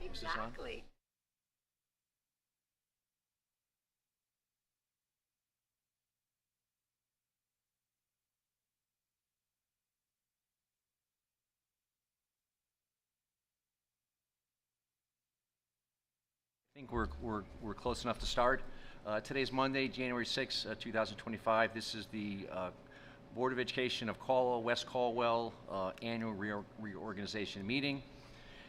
Exactly. I think we're close enough to start. Today's Monday, January 6, 2025. This is the Board of Education of Caldwell-West Caldwell annual reorganization meeting.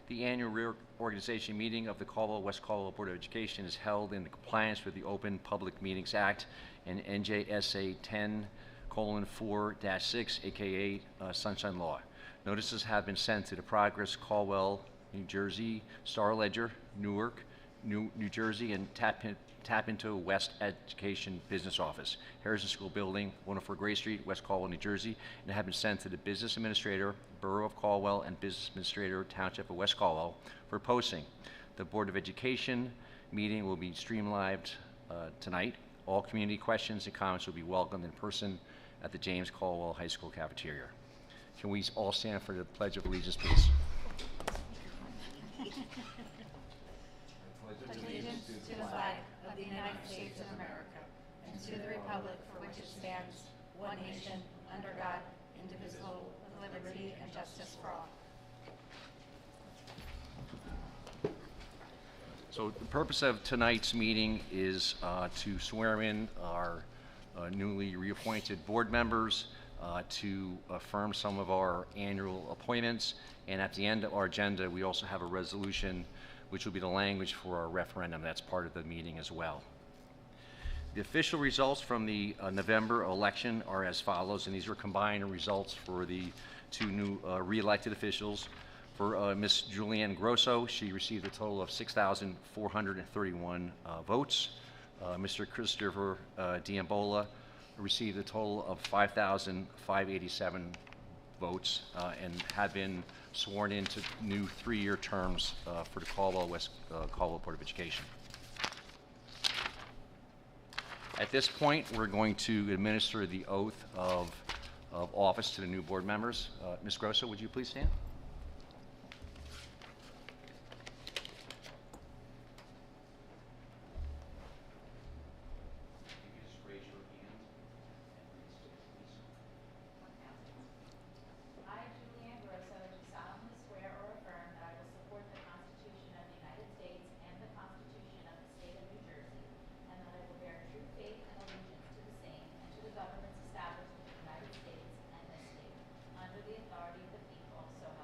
The annual reorganization meeting of the Caldwell-West Caldwell Board of Education is held in compliance with the Open Public Meetings Act and NJSA 10:4-6, aka Sunshine Law. Notices have been sent to the Progress Caldwell, New Jersey, Star Ledger, Newark, New Jersey, and Tap into West Education Business Office, Harrison School Building, 104 Gray Street, West Caldwell, New Jersey, and have been sent to the Business Administrator, Borough of Caldwell, and Business Administrator, Township of West Caldwell for posting. The Board of Education meeting will be streamed live tonight. All community questions and comments will be welcomed in person at the James Caldwell High School cafeteria. Can we all stand for the Pledge of Allegiance, please? Allegiance to the flag of the United States of America and to the republic for which it stands, one nation, under God, indivisible, with liberty and justice for all. So the purpose of tonight's meeting is to swear in our newly reappointed board members, to affirm some of our annual appointments, and at the end of our agenda, we also have a resolution which will be the language for our referendum. That's part of the meeting as well. The official results from the November election are as follows, and these are combined results for the two new re-elected officials. For Ms. Julianne Grosso, she received a total of 6,431 votes. Mr. Christopher Diambola received a total of 5,587 votes and have been sworn into new 3-year terms for the Caldwell-West Caldwell Board of Education. At this point, we're going to administer the oath of office to the new board members. Ms. Grosso, would you please stand? I, Julianne Grosso, do solemnly swear or affirm that I will support the Constitution of the United States and the Constitution of the State of New Jersey, and that I will bear true faith and allegiance to the same and to the governments established in the United States and this state, under the authority of the people, so help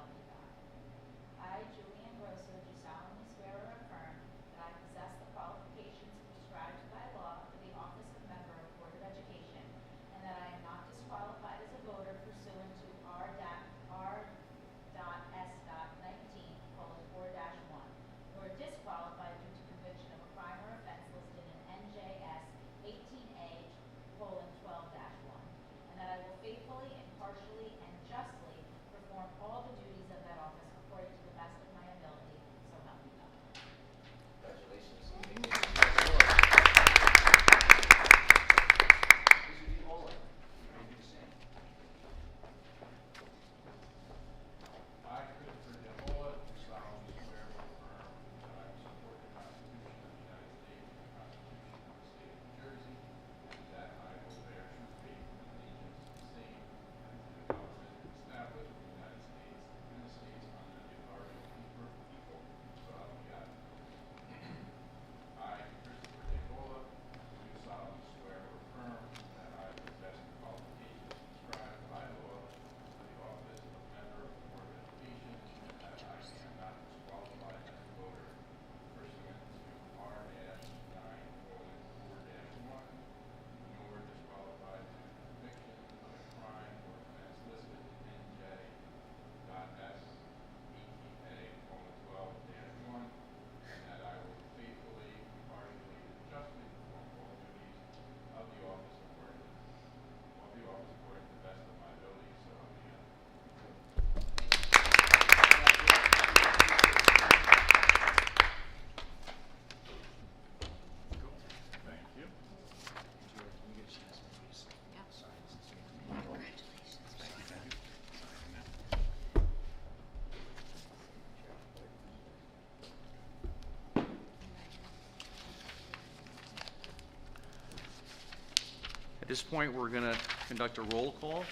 this point, we're going to conduct a roll call.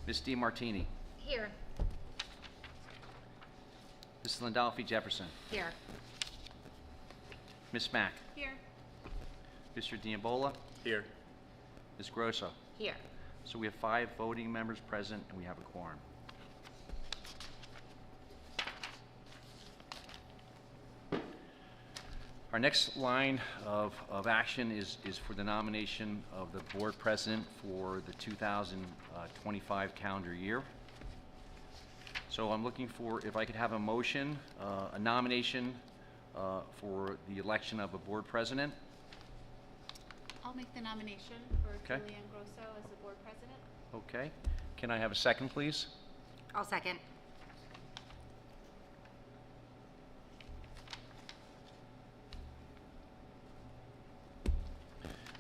Ms. DiMartini. Here. Ms. Landolfi Jefferson. Here. Ms. Mack. Here. Mr. Diambola. Here. Ms. Grosso. Here. So we have 5 voting members present, and we have a quorum. Our next line of action is for the nomination of the board president for the 2025 calendar year. So I'm looking for, if I could have a motion, a nomination for the election of a board president. I'll make the nomination for Okay. Julianne Grosso as the board president. Okay. Can I have a second, please? I'll second.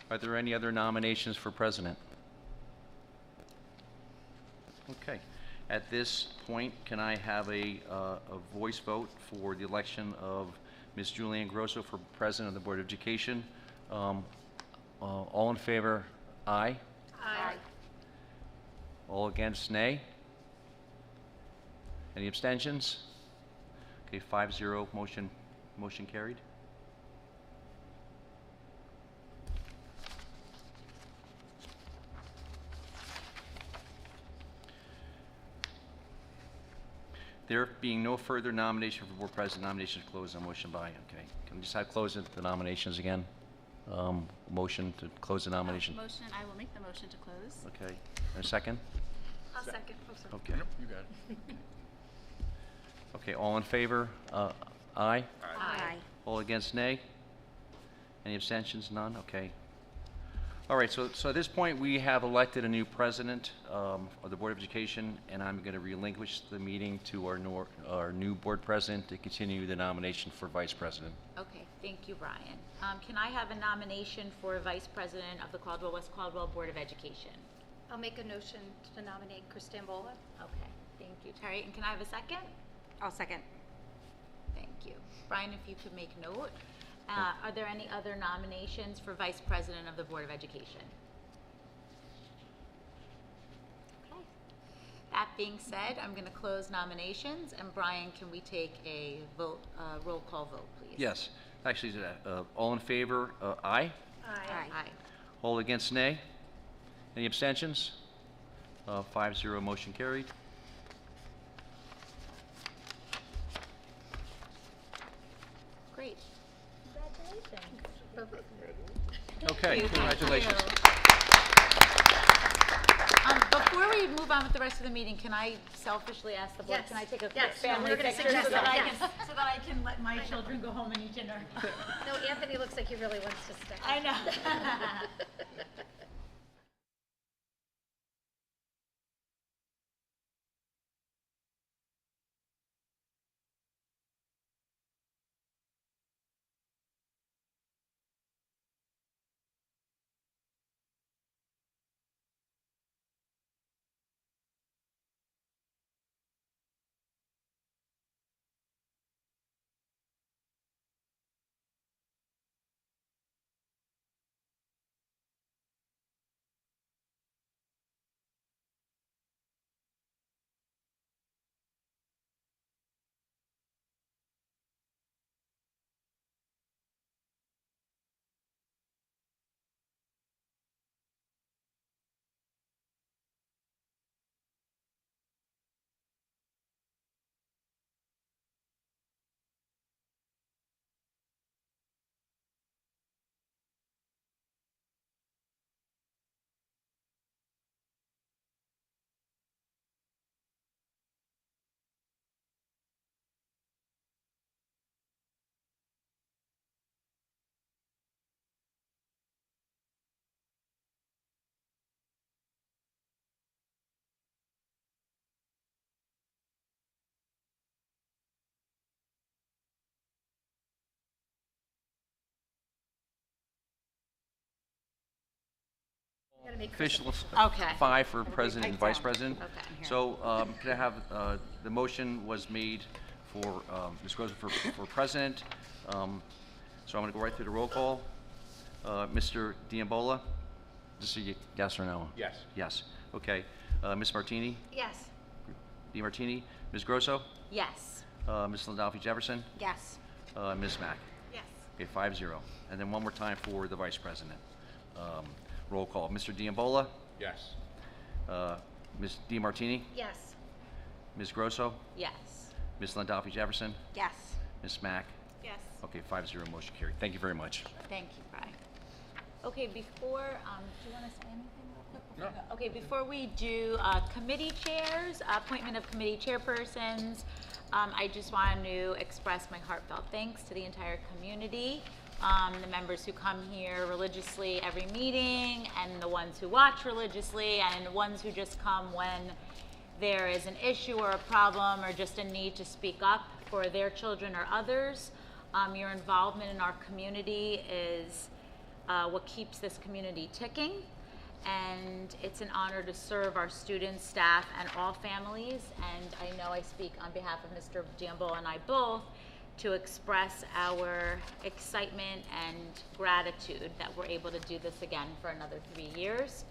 Are there any other nominations for president? Okay. At this point, can I have a voice vote for the election of Ms. Julianne Grosso for president of the Board of Education? All in favor, aye. Aye. All against, nay. Any abstentions? Okay, 5-0, motion carried. There being no further nomination for board president, nominations closed on motion by, okay. Can we just have close the nominations again? Motion to close the nomination. Motion, I will make the motion to close. Okay, and a second? I'll second. Okay. Yep, you got it. Okay, all in favor? Aye. Aye. All against, nay? Any abstentions? None? Okay. All right, so at this point, we have elected a new president of the Board of Education, and I'm going to relinquish the meeting to our new board president to continue the nomination for vice president. Okay, thank you, Brian. Can I have a nomination for vice president of the Caldwell-West Caldwell Board of Education? I'll make a notion to nominate Chris D'Ambola. Okay, thank you, Terry. And can I have a second? I'll second. Thank you. Brian, if you could make note. Are there any other nominations for vice president of the Board of Education? Okay. That being said, I'm going to close nominations. And Brian, can we take a vote, roll call vote, please? Yes, actually, all in favor? Aye. Aye. Aye. All against, nay? Any abstentions? 5-0, motion carried. Great. Congratulations. Okay, congratulations. Before we move on with the rest of the meeting, can I selfishly ask the board, Yes. can I take a quick Yes. family We're gonna picture suggest so that that, I yes. can, so that I can let my children go home and eat dinner? No, Anthony looks like he really wants to stay. I know. Gotta make Chris Official Okay. 5 for president and vice president. Okay, I'm here. So can I have, the motion was made for Ms. Grosso for president. So I'm going to go right through the roll call. Mr. Diambola, just a yes or no? Yes. Yes. Okay. Ms. Martini? Yes. DiMartini? Ms. Grosso? Yes. Ms. Landolfi Jefferson? Yes. Ms. Mack? Yes. Okay, 5-0. And then one more time for the Vice President. Roll call. Mr. Diambola? Yes. Ms. DiMartini? Yes. Ms. Grosso? Yes. Ms. Landolfi Jefferson? Yes. Ms. Mack? Yes. Okay, 5-0, motion carried. Thank you very much. Thank you, Brian. Okay, before, do you want to say anything real quick? before No. we go? Okay, before we do committee chairs, appointment of committee chairpersons, I just want to express my heartfelt thanks to the entire community, the members who come here religiously every meeting, and the ones who watch religiously, and the ones who just come when there is an issue or a problem or just a need to speak up for their children or others. Your involvement in our community is what keeps this community ticking, and it's an honor to serve our students, staff, and all families. And I know I speak on behalf of Mr. Diambola and I both to express our excitement and gratitude that we're able to do this again for another 3 years.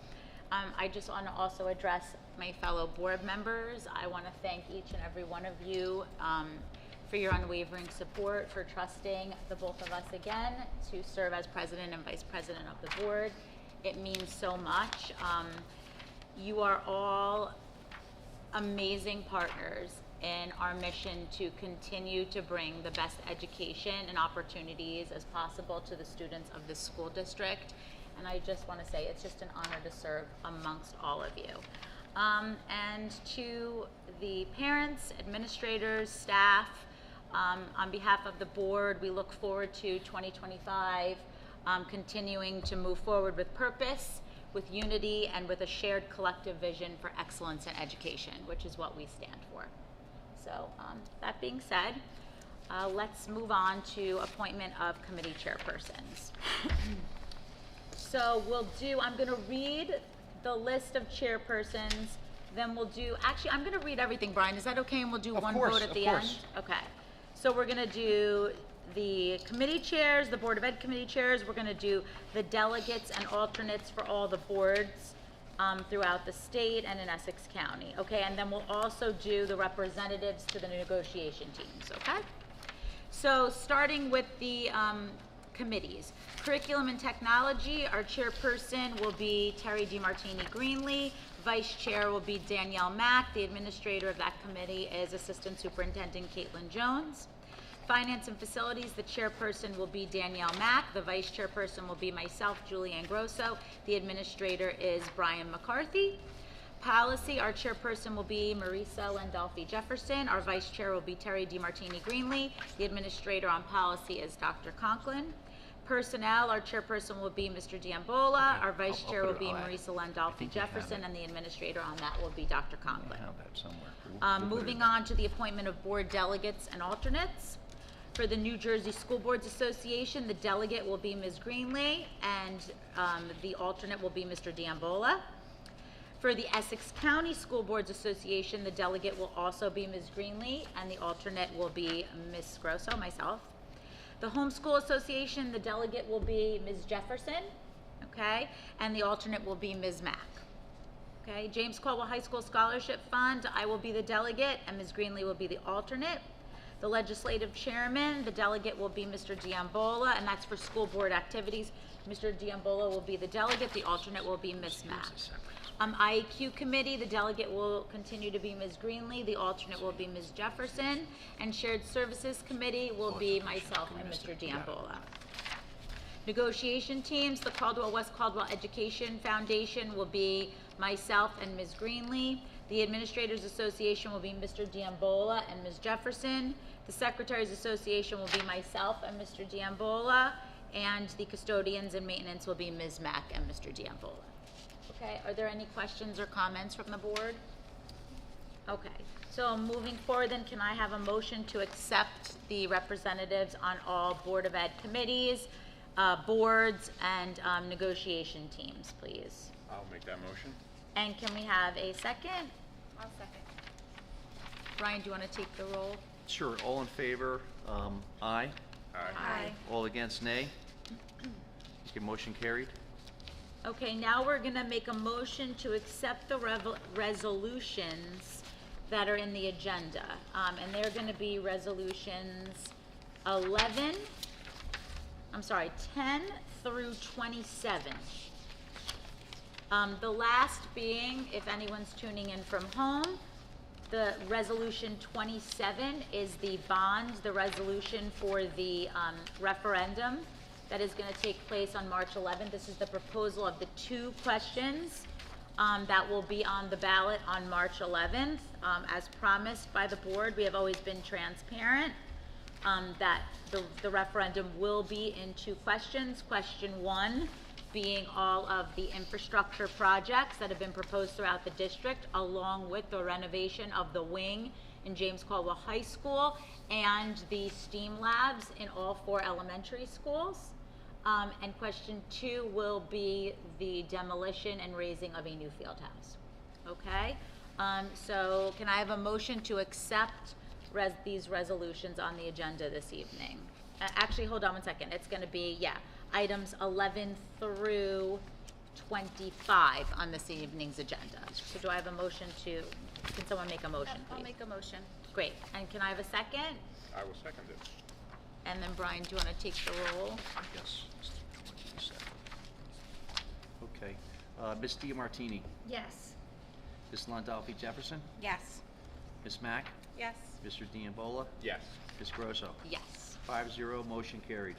I just want to also address my fellow board members. I want to thank each and every one of you for your unwavering support, for trusting the both of us again to serve as president and vice president of the board. It means so much. You are all amazing partners in our mission to continue to bring the best education and opportunities as possible to the students of this school district. And I just want to say it's just an honor to serve amongst all of you. And to the parents, administrators, staff, on behalf of the board, we look forward to 2025, continuing to move forward with purpose, with unity, and with a shared collective vision for excellence in education, which is what we stand for. So that being said, let's move on to appointment of committee chairpersons. So I'm going to read the list of chairpersons, then we'll do, actually, I'm going to read everything, Brian. Is that okay? And we'll do one vote at the end? Okay. So we're going to do the committee chairs, the Board of Ed committee chairs. We're going to do the delegates and alternates for all the boards throughout the state and in Essex County. Okay, and then we'll also do the representatives to the negotiation teams. Okay? So starting with the committees. Curriculum and Technology, our chairperson will be Terry DiMartini Greenlee. Vice chair will be Danielle Mack. The administrator of that committee is Assistant Superintendent Caitlin Jones. Finance and Facilities, the chairperson will be Danielle Mack. The vice chairperson will be myself, Julianne Grosso. The administrator is Brian McCarthy. Policy, our chairperson will be Marisa Landolfi Jefferson. Our vice chair will be Terry DiMartini Greenlee. The administrator on policy is Dr. Conklin. Personnel, our chairperson will be Mr. Diambola. Our vice chair will be Marisa Landolfi Jefferson, and the administrator on that will be Dr. Conklin. I have that somewhere. Moving on to the appointment of board delegates and alternates. For the New Jersey School Boards Association, the delegate will be Ms. Greenlee, and the alternate will be Mr. Diambola. For the Essex County School Boards Association, the delegate will also be Ms. Greenlee, and the alternate will be Ms. Grosso, myself. The Homeschool Association, the delegate will be Ms. Jefferson, okay, and the alternate will be Ms. Mack. Okay, James Caldwell High School Scholarship Fund, I will be the delegate, and Ms. Greenlee will be the alternate. The Legislative Chairman, the delegate will be Mr. Diambola, and that's for school board activities. Mr. Diambola will be the delegate, the alternate will be Ms. Mack. IAQ Committee, the delegate will continue to be Ms. Greenlee, the alternate will be Ms. Jefferson, and Shared Services Committee will be myself and Mr. Diambola. Negotiation teams, the Caldwell-West Caldwell Education Foundation will be myself and Ms. Greenlee. The Administrators Association will be Mr. Diambola and Ms. Jefferson. The Secretaries Association will be myself and Mr. Diambola, and the Custodians and Maintenance will be Ms. Mack and Mr. Diambola. Okay, are there any questions or comments from the board? Okay, so moving forward then, can I have a motion to accept the representatives on all Board of Ed committees, boards, and negotiation teams, please? I'll make that motion. And can we have a second? I'll second. Brian, do you want to take the roll? Sure, all in favor? Aye. Aye. All against, nay. Okay, motion carried. Okay, now we're gonna make a motion to accept the resolutions that are in the agenda. And they're gonna be resolutions 10 through 27. The last being, if anyone's tuning in from home, the resolution 27 is the bond, the resolution for the referendum that is gonna take place on March 11th. This is the proposal of the 2 questions that will be on the ballot on March 11th. As promised by the board, we have always been transparent that the referendum will be in 2 questions. Question 1 being all of the infrastructure projects that have been proposed throughout the district, along with the renovation of the wing in James Caldwell High School and the STEAM labs in all 4 elementary schools. And question 2 will be the demolition and raising of a new field house. Okay? So can I have a motion to accept these resolutions on the agenda this evening? Actually, hold on one second. It's gonna be, items 11 through 25 on this evening's agenda. So do I have a motion to, can someone make a motion, please? I'll make a motion. Great. And can I have a second? I will second it. And then Brian, do you wanna take the roll? Yes. Okay. Ms. Diamartini, Yes. Ms. Landolfi Jefferson, Yes. Ms. Mack, Yes. Mr. Diambola, Yes. Ms. Grosso. Yes. 5-0, motion carried.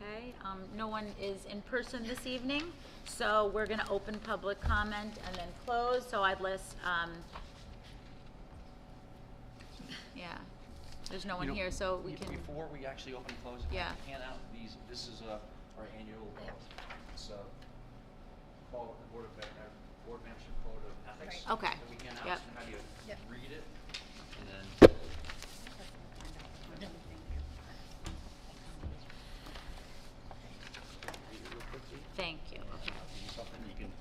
Okay, no one is in person this evening, so we're gonna open public comment and then close, so I'd list, yeah, there's no one You know, here, so we can, Before we actually open and close, Yeah. I hand out these, this is our annual, it's called the Board Membership Code of Ethics. Okay. That we hand out, Yep. so have you Yep. read it, and then read it real quickly. thank you. Give you something you can.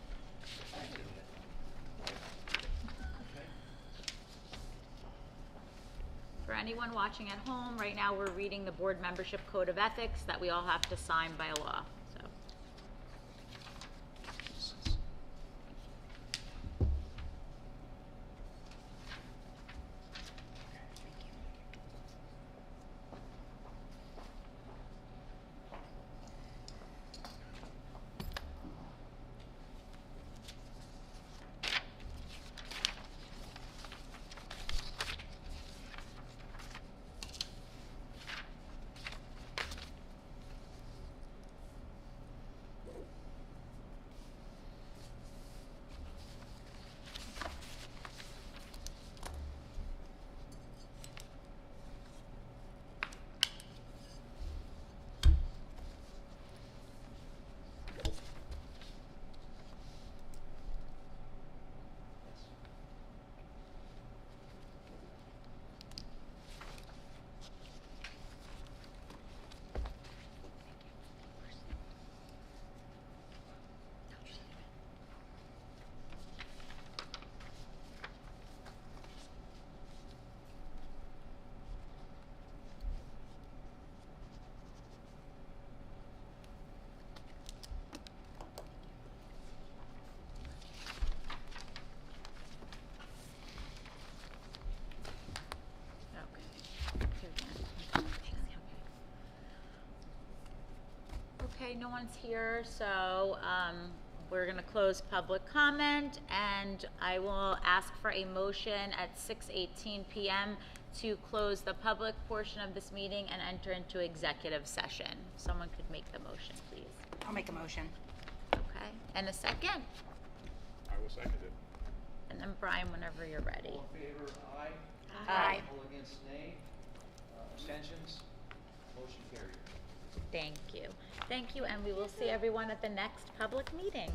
Okay. For anyone watching at home, right now we're reading the Board Membership Code of Ethics that we all have to sign by law, so. Okay, no one's here, so we're gonna close public comment, and I will ask for a motion at 6:18 p.m. to close the public portion of this meeting and enter into executive session. Someone could make the motion, please. I'll make a motion. Okay, and a second? I will second it. And then Brian, whenever you're ready. All in favor, aye. Aye. All against, nay. Abstentions? Motion carried. Thank you. Thank you, and we will see everyone at the next public meeting.